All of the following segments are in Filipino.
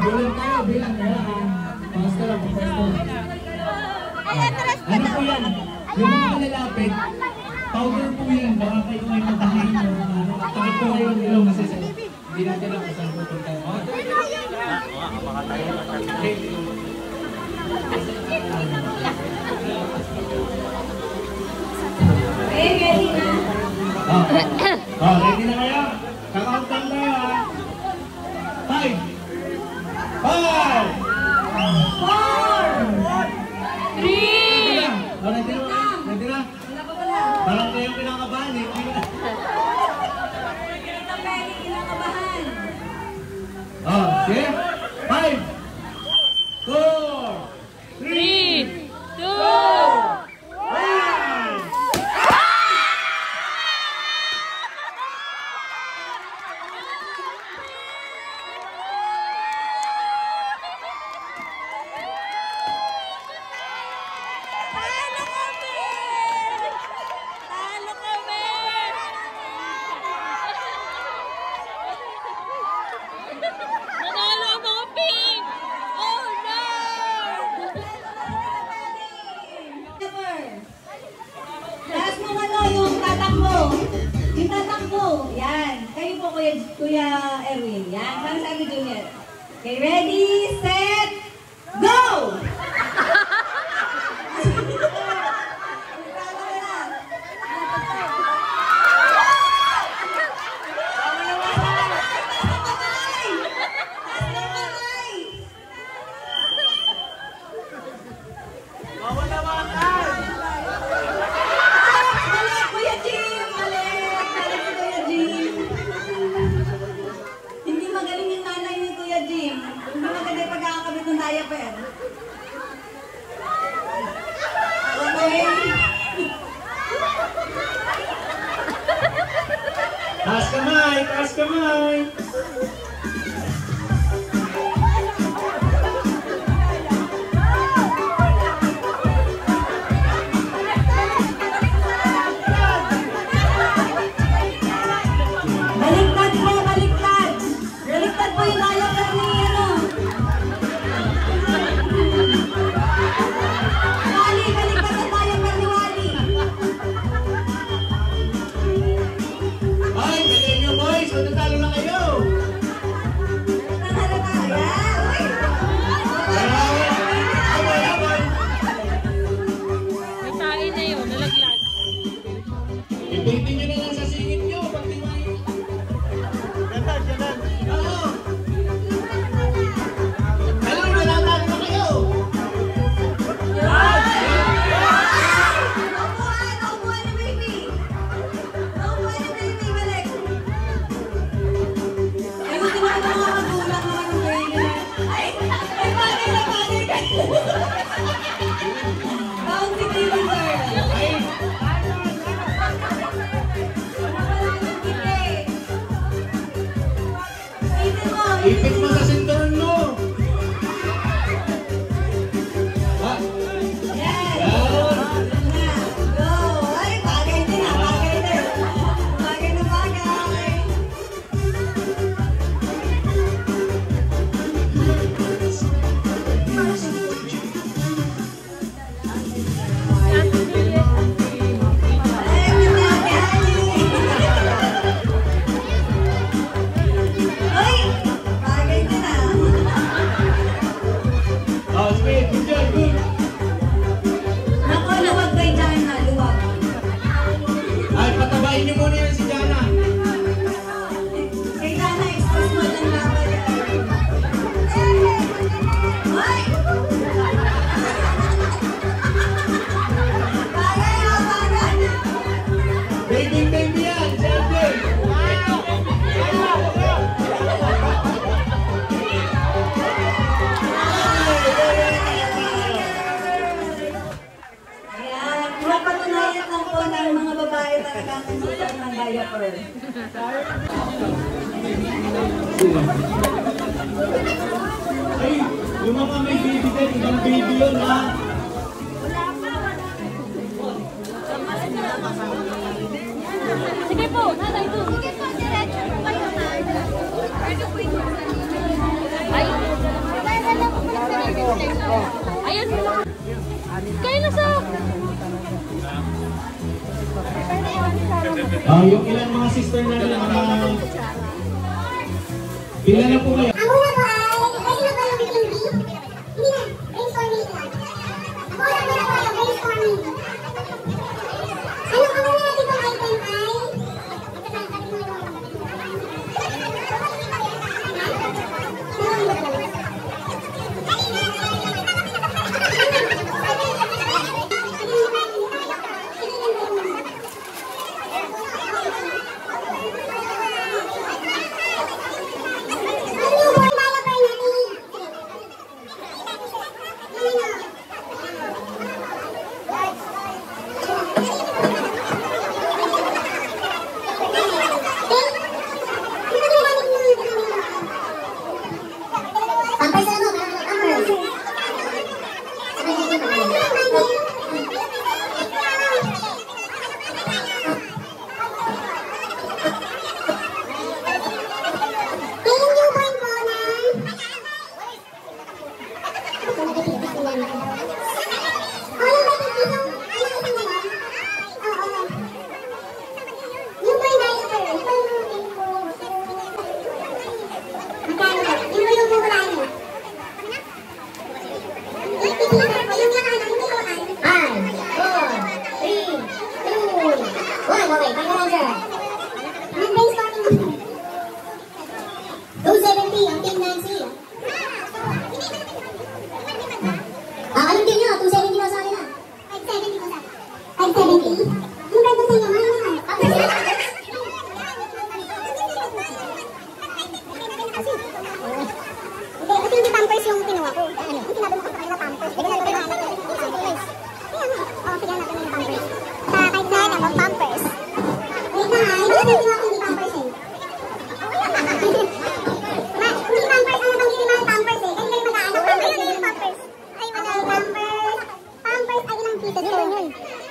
Bilang kayo, bilang kayo. Pasto lang, pasto. Ano po yan? Yung mga lalapit, powder po yan. Baka kayo may matahin mo. Takit po kayo ng ilong kasi hindi natin lang kasang po ito tayo. Ready na? Ready na kayo? Kakauntang tayo ha? 5 4 3 Ready na? Parang kayo kinakabahan eh. Hindi na pwede kinakabahan. Okay? 5 4 3 2 Yung tatakbo, yan. Kayo po, Kuya Erwin. Yan, para sa akin, Junior. Okay, ready, set, go! Hindi magaling yung nanay ni Kuya Jim. Hindi maganda pag tayo talagang super ng diaper. Ay, yung mga may baby din, ibang baby yun ha. Sige po, nanay po. Sige po, diretso po kayo na. Pwede po ito. Ay, ayun. Kayo na sa... Yung ilang mga sister namin, mga... Pila na po kayo? Ako na po ay, pwede na ba yung hindi? Hindi na, brainstorming lang. Ako na po yung brainstorming. Ano natin itong item ay?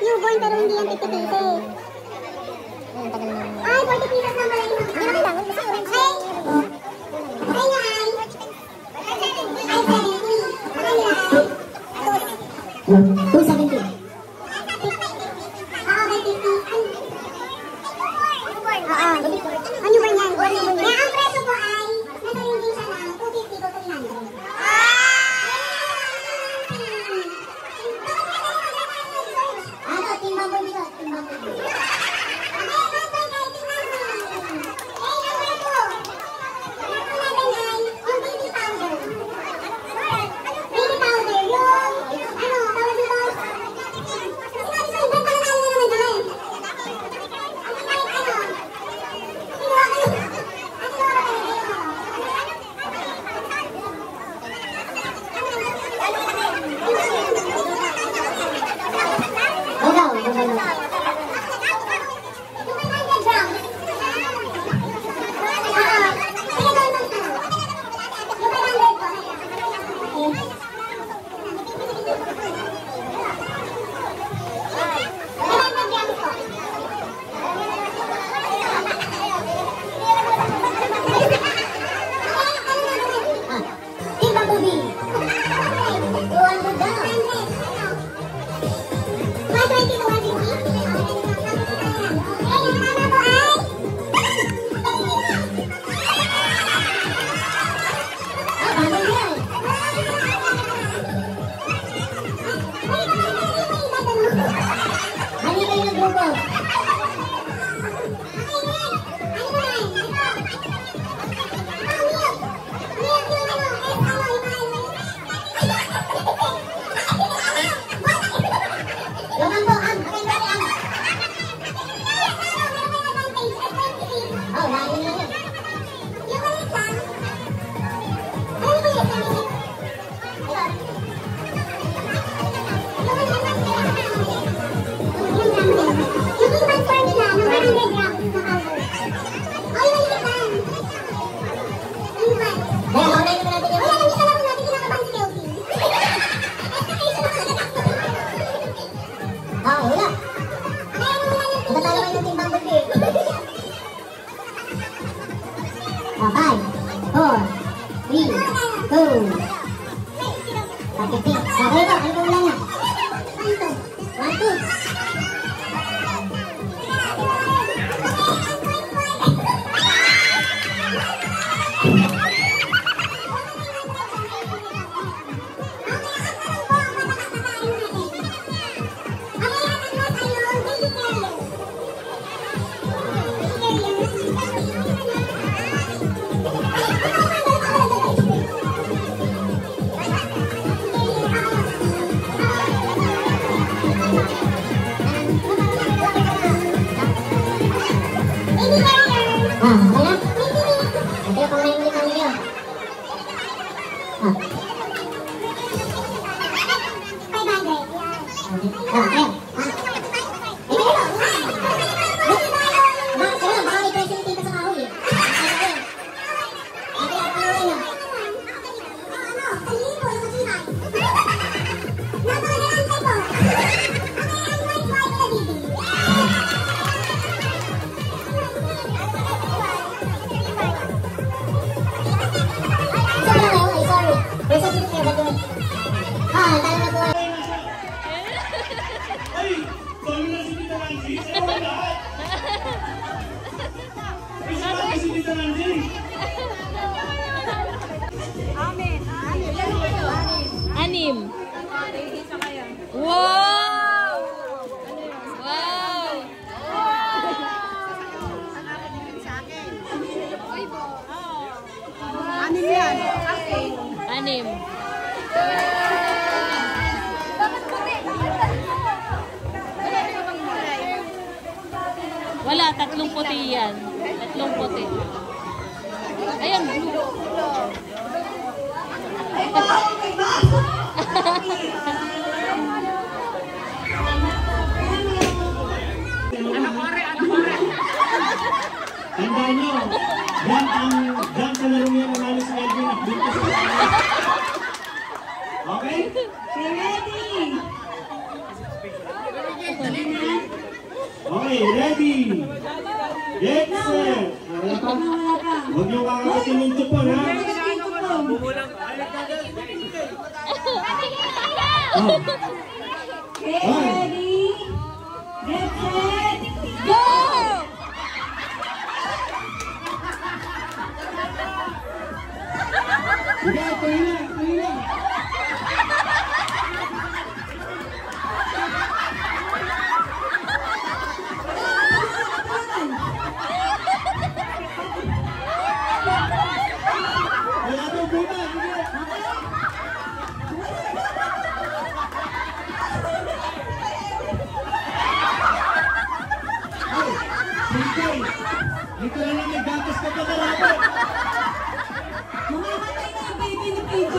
Newborn pero hindi yan 50 pesos. Ay, 40 pesos na pala yun. $120 to $150. Ay! Solo na si Tita Nancy! Sa mga lahat! Ay, sa mga si Tita Nancy! Anim. Wow! Wow! Anim yan. Anim. Wala, tatlong puti yan. Tatlong puti. Ayan, blue. Tandaan nyo, dyan sa laro niya nanalo si Edwin at dito sa okay? Okay, ready? Get set! Wala pa? Huwag niyo kakakasin yung tupon, ha? Oh. Ready? Get set! Go! Sige, tuloy lang, tuloy lang. Wala daw buta, sige. Ay, sige. Dito na lang may gatas ka pa malapit. Mamamatay na yung baby ni PJ.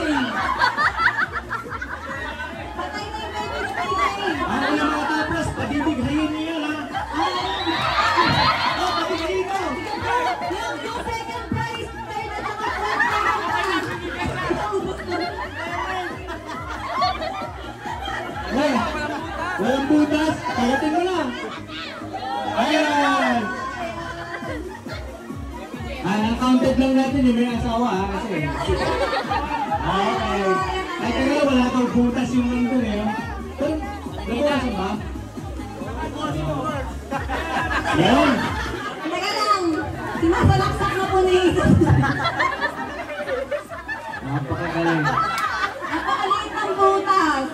Patay na yung baby ni PJ. Ano na matapos, pagbibighayin niyo yan, ha? Oh, pagbibighayin ko. Yung second prize, third at saka fourth prize. Hey, walang butas, kagatin mo lang. Ayan. Counted lang natin yung may asawa, ha? Kasi. Okay. Ay, kaya wala kang butas yung nandun, eh. Pero, nabukasan ba? Yan. Teka lang, sinasalaksak na po na ito. Napakagaling. Napakaliit ng butas.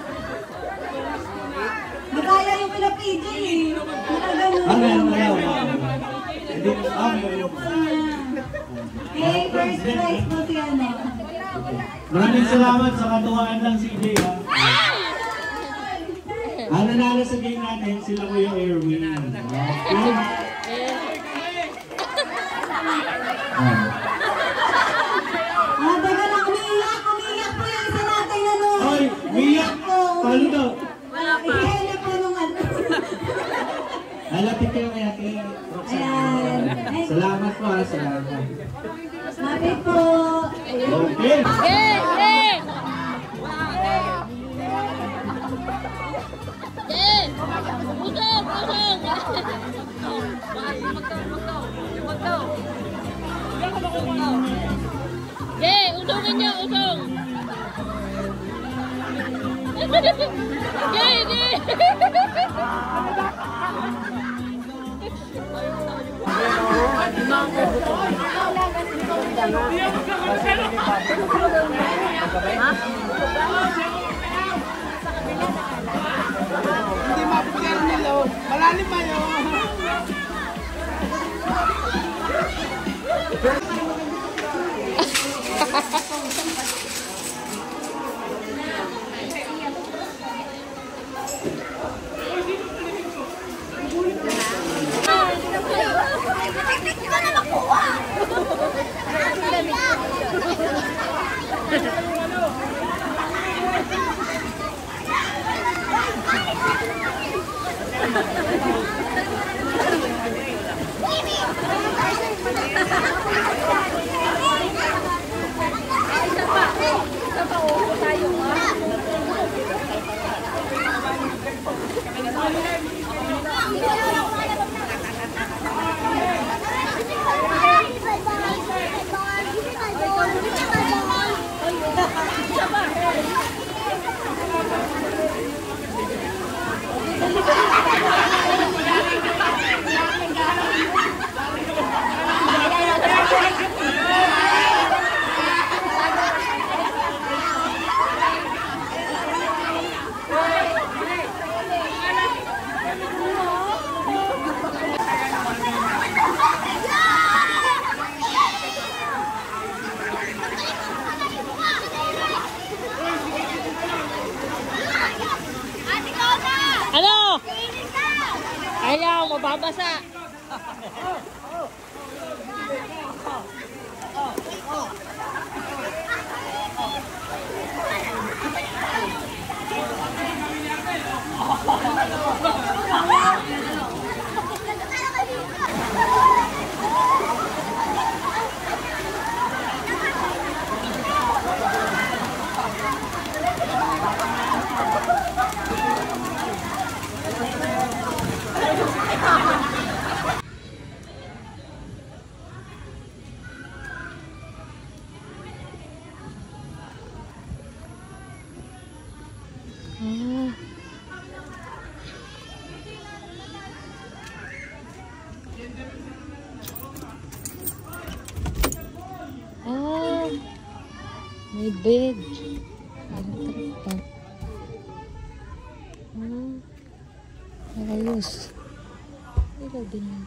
Nagaya yung pila PJ eh. Nakagano. Meron, meron. Okay, first prize po si ano. Maraming salamat sa katuwaan ng CJ, ha? Ang nanalo sa game natin, sila Kuya Erwin. Okay. Teka lang, umiiyak po yung isa natin ano. Ay, umiiyak! Paano daw? Ihele po nung ano. Halapit kayo kay Ate Roxanne. Salamat po, ha? Salamat. Happy po. Okay. Yes! Yes! Yes! Usong! Usong! Yes! Usongin niyo! Usong! Yes! Yes! Hindi mapupigyan nila. Malalim pa yun. Ano? Ano? Ayaw, mababasa. May bed. Ayos. Ilaw din.